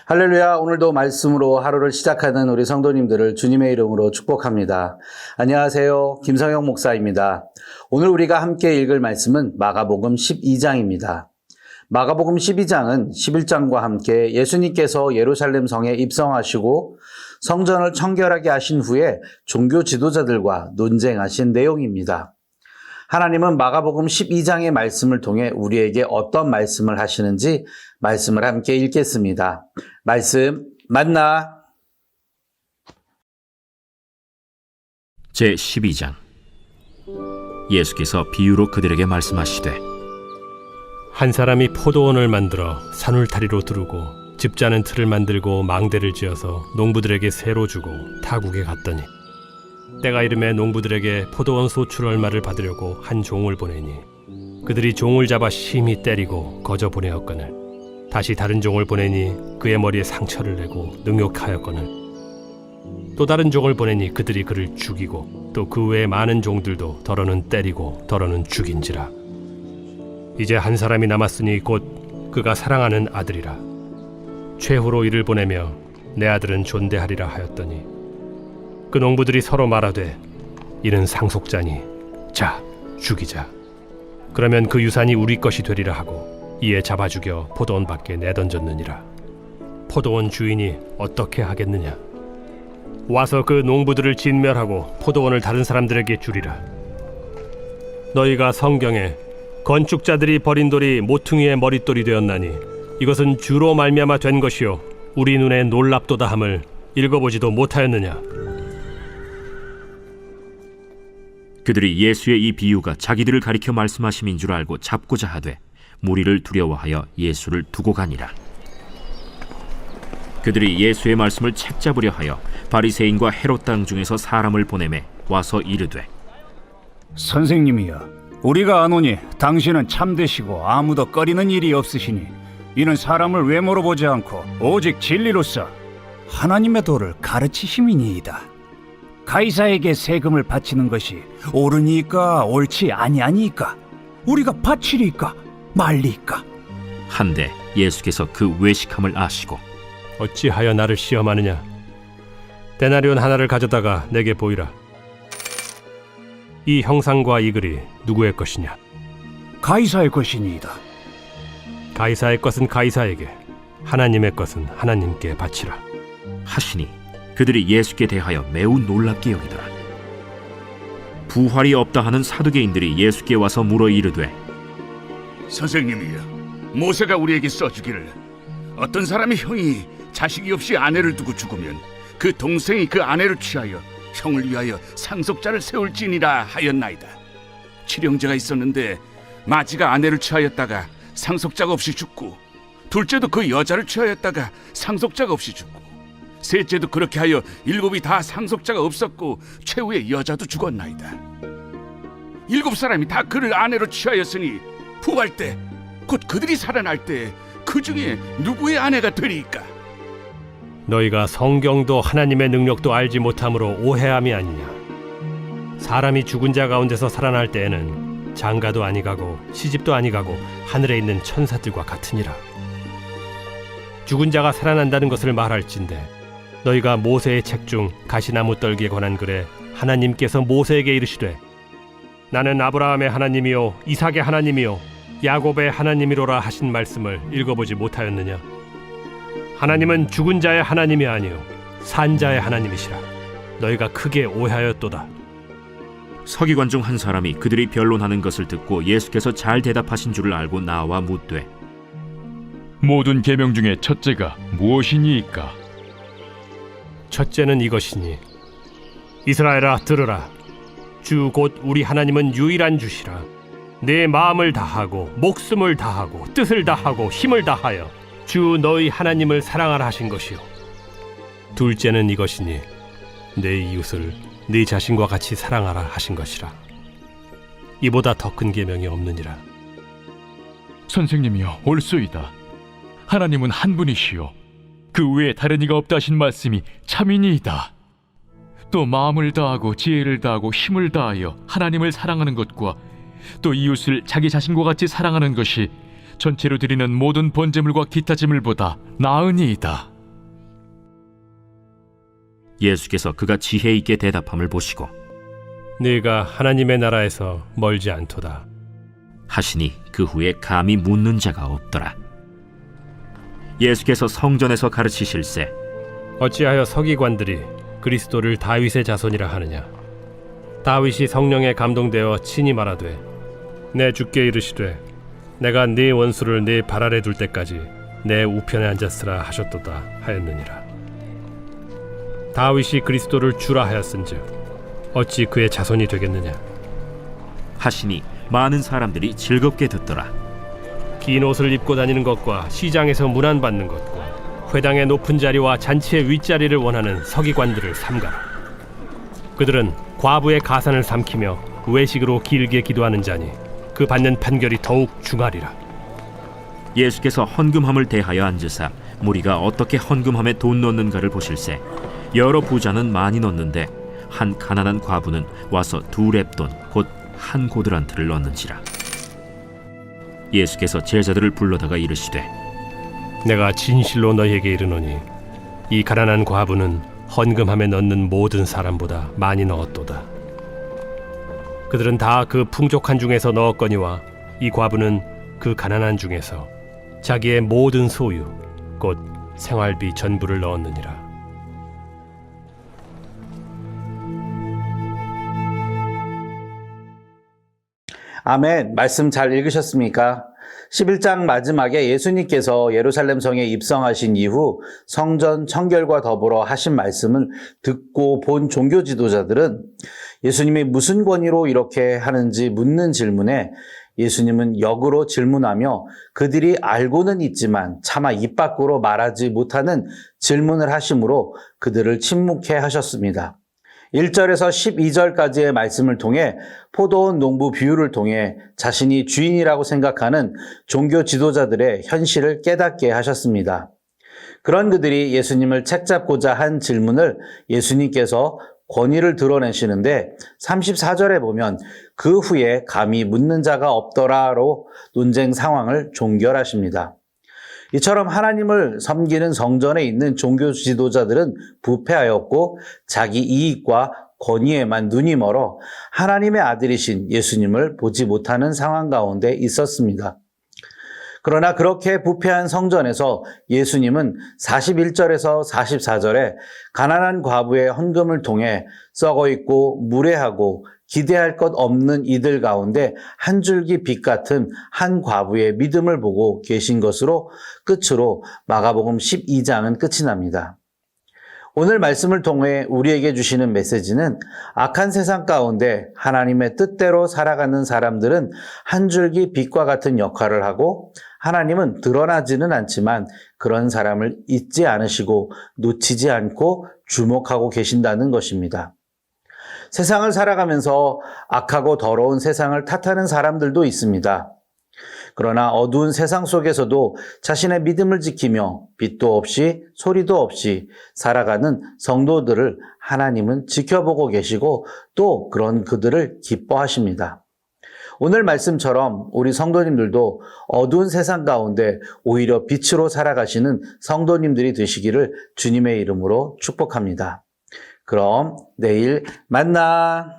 할렐루야. 오늘도 말씀으로 하루를 시작하는 우리 성도님들을 주님의 이름으로 축복합니다. 안녕하세요. 김성영 목사입니다. 오늘 우리가 함께 읽을 말씀은 마가복음 12장입니다. 마가복음 12장은 11장과 함께 예수님께서 예루살렘 성에 입성하시고 성전을 청결하게 하신 후에 종교 지도자들과 논쟁하신 내용입니다. 하나님은 마가복음 12장의 말씀을 통해 우리에게 어떤 말씀을 하시는지 말씀을 함께 읽겠습니다. 말씀 만나. 제12장. 예수께서 비유로 그들에게 말씀하시되 한 사람이 포도원을 만들어 산울타리로 두르고 즙자는 틀을 만들고 망대를 지어서 농부들에게 새로 주고 타국에 갔더니 때가 이름에 농부들에게 포도원 소출 얼마를 받으려고 한 종을 보내니 그들이 종을 잡아 심히 때리고 거저 보내었거늘 다시 다른 종을 보내니 그의 머리에 상처를 내고 능욕하였거늘 또 다른 종을 보내니 그들이 그를 죽이고 또 그 외에 많은 종들도 더러는 때리고 더러는 죽인지라. 이제 한 사람이 남았으니 곧 그가 사랑하는 아들이라. 최후로 이를 보내며 내 아들은 존대하리라 하였더니 그 농부들이 서로 말하되 이는 상속자니 자 죽이자. 그러면 그 유산이 우리 것이 되리라 하고 이에 잡아 죽여 포도원 밖에 내던졌느니라. 포도원 주인이 어떻게 하겠느냐? 와서 그 농부들을 진멸하고 포도원을 다른 사람들에게 주리라. 너희가 성경에 건축자들이 버린 돌이 모퉁이의 머릿돌이 되었나니 이것은 주로 말미암아 된 것이요 우리 눈에 놀랍도다 함을 읽어보지도 못하였느냐? 그들이 예수의 이 비유가 자기들을 가리켜 말씀하심인 줄 알고 잡고자 하되 무리를 두려워하여 예수를 두고 가니라. 그들이 예수의 말씀을 책잡으려 하여 바리새인과 헤롯 당 중에서 사람을 보내매 와서 이르되 선생님이여, 우리가 아노니 당신은 참되시고 아무도 꺼리는 일이 없으시니 이는 사람을 외모로 보지 않고 오직 진리로서 하나님의 도를 가르치심이니이다. 가이사에게 세금을 바치는 것이 옳으니까 옳지 아니하니까 우리가 바치리까 말리까. 한데 예수께서 그 외식함을 아시고 어찌하여 나를 시험하느냐? 데나리온 하나를 가져다가 내게 보이라. 이 형상과 이 글이 누구의 것이냐? 가이사의 것이니이다. 가이사의 것은 가이사에게, 하나님의 것은 하나님께 바치라 하시니 그들이 예수께 대하여 매우 놀랍게 여기더라. 부활이 없다 하는 사두개인들이 예수께 와서 물어 이르되 선생님이여, 모세가 우리에게 써주기를 어떤 사람의 형이 자식이 없이 아내를 두고 죽으면 그 동생이 그 아내를 취하여 형을 위하여 상속자를 세울지니라 하였나이다. 칠형제가 있었는데 마지가 아내를 취하였다가 상속자가 없이 죽고 둘째도 그 여자를 취하였다가 상속자가 없이 죽고 셋째도 그렇게 하여 일곱이 다 상속자가 없었고 최후의 여자도 죽었나이다. 일곱 사람이 다 그를 아내로 취하였으니 부활 때 곧 그들이 살아날 때 그 중에 누구의 아내가 되리까? 너희가 성경도 하나님의 능력도 알지 못함으로 오해함이 아니냐? 사람이 죽은 자 가운데서 살아날 때에는 장가도 아니가고 시집도 아니가고 하늘에 있는 천사들과 같으니라. 죽은 자가 살아난다는 것을 말할진대 너희가 모세의 책 중 가시나무 떨기에 관한 글에 하나님께서 모세에게 이르시되 나는 아브라함의 하나님이요 이삭의 하나님이요 야곱의 하나님이로라 하신 말씀을 읽어보지 못하였느냐? 하나님은 죽은 자의 하나님이 아니요 산 자의 하나님이시라. 너희가 크게 오해하였도다. 서기관 중 한 사람이 그들이 변론하는 것을 듣고 예수께서 잘 대답하신 줄을 알고 나와 묻되 모든 계명 중에 첫째가 무엇이니이까? 첫째는 이것이니 이스라엘아 들으라. 주 곧 우리 하나님은 유일한 주시라. 내 마음을 다하고 목숨을 다하고 뜻을 다하고 힘을 다하여 주 너희 하나님을 사랑하라 하신 것이요. 둘째는 이것이니 내 이웃을 네 자신과 같이 사랑하라 하신 것이라. 이보다 더 큰 계명이 없느니라. 선생님이여 옳소이다. 하나님은 한 분이시요 그 외에 다른 이가 없다 하신 말씀이 참이니이다. 또 마음을 다하고 지혜를 다하고 힘을 다하여 하나님을 사랑하는 것과 또 이웃을 자기 자신과 같이 사랑하는 것이 전체로 드리는 모든 번제물과 기타 제물보다 나으니이다. 예수께서 그가 지혜 있게 대답함을 보시고 네가 하나님의 나라에서 멀지 않도다. 하시니 그 후에 감히 묻는 자가 없더라. 예수께서 성전에서 가르치실세 어찌하여 서기관들이 그리스도를 다윗의 자손이라 하느냐? 다윗이 성령에 감동되어 친히 말하되 내 주께 이르시되 내가 네 원수를 네 발 아래 둘 때까지 내 우편에 앉았으라 하셨도다 하였느니라. 다윗이 그리스도를 주라 하였은즉 어찌 그의 자손이 되겠느냐? 하시니 많은 사람들이 즐겁게 듣더라. 긴 옷을 입고 다니는 것과 시장에서 문안받는 것과 회당의 높은 자리와 잔치의 윗자리를 원하는 서기관들을 삼가라. 그들은 과부의 가산을 삼키며 외식으로 길게 기도하는 자니 그 받는 판결이 더욱 중하리라. 예수께서 헌금함을 대하여 앉으사 무리가 어떻게 헌금함에 돈 넣는가를 보실세 여러 부자는 많이 넣는데 한 가난한 과부는 와서 2렙돈 곧 한 고드란트를 넣는지라. 예수께서 제자들을 불러다가 이르시되 내가 진실로 너희에게 이르노니 이 가난한 과부는 헌금함에 넣는 모든 사람보다 많이 넣었도다. 그들은 다 그 풍족한 중에서 넣었거니와 이 과부는 그 가난한 중에서 자기의 모든 소유 곧 생활비 전부를 넣었느니라. 아멘. 말씀 잘 읽으셨습니까? 11장 마지막에 예수님께서 예루살렘 성에 입성하신 이후 성전 청결과 더불어 하신 말씀을 듣고 본 종교 지도자들은 예수님이 무슨 권위로 이렇게 하는지 묻는 질문에 예수님은 역으로 질문하며 그들이 알고는 있지만 차마 입 밖으로 말하지 못하는 질문을 하심으로 그들을 침묵해 하셨습니다. 1절에서 12절까지의 말씀을 통해 포도원 농부 비유를 통해 자신이 주인이라고 생각하는 종교 지도자들의 현실을 깨닫게 하셨습니다. 그런 그들이 예수님을 책잡고자 한 질문을 예수님께서 권위를 드러내시는데 34절에 보면 그 후에 감히 묻는 자가 없더라로 논쟁 상황을 종결하십니다. 이처럼 하나님을 섬기는 성전에 있는 종교 지도자들은 부패하였고 자기 이익과 권위에만 눈이 멀어 하나님의 아들이신 예수님을 보지 못하는 상황 가운데 있었습니다. 그러나 그렇게 부패한 성전에서 예수님은 41절에서 44절에 가난한 과부의 헌금을 통해 썩어있고 무례하고 기대할 것 없는 이들 가운데 한 줄기 빛 같은 한 과부의 믿음을 보고 계신 것으로 끝으로 마가복음 12장은 끝이 납니다. 오늘 말씀을 통해 우리에게 주시는 메시지는 악한 세상 가운데 하나님의 뜻대로 살아가는 사람들은 한 줄기 빛과 같은 역할을 하고 하나님은 드러나지는 않지만 그런 사람을 잊지 않으시고 놓치지 않고 주목하고 계신다는 것입니다. 세상을 살아가면서 악하고 더러운 세상을 탓하는 사람들도 있습니다. 그러나 어두운 세상 속에서도 자신의 믿음을 지키며 빛도 없이 소리도 없이 살아가는 성도들을 하나님은 지켜보고 계시고 또 그런 그들을 기뻐하십니다. 오늘 말씀처럼 우리 성도님들도 어두운 세상 가운데 오히려 빛으로 살아가시는 성도님들이 되시기를 주님의 이름으로 축복합니다. 그럼 내일 만나.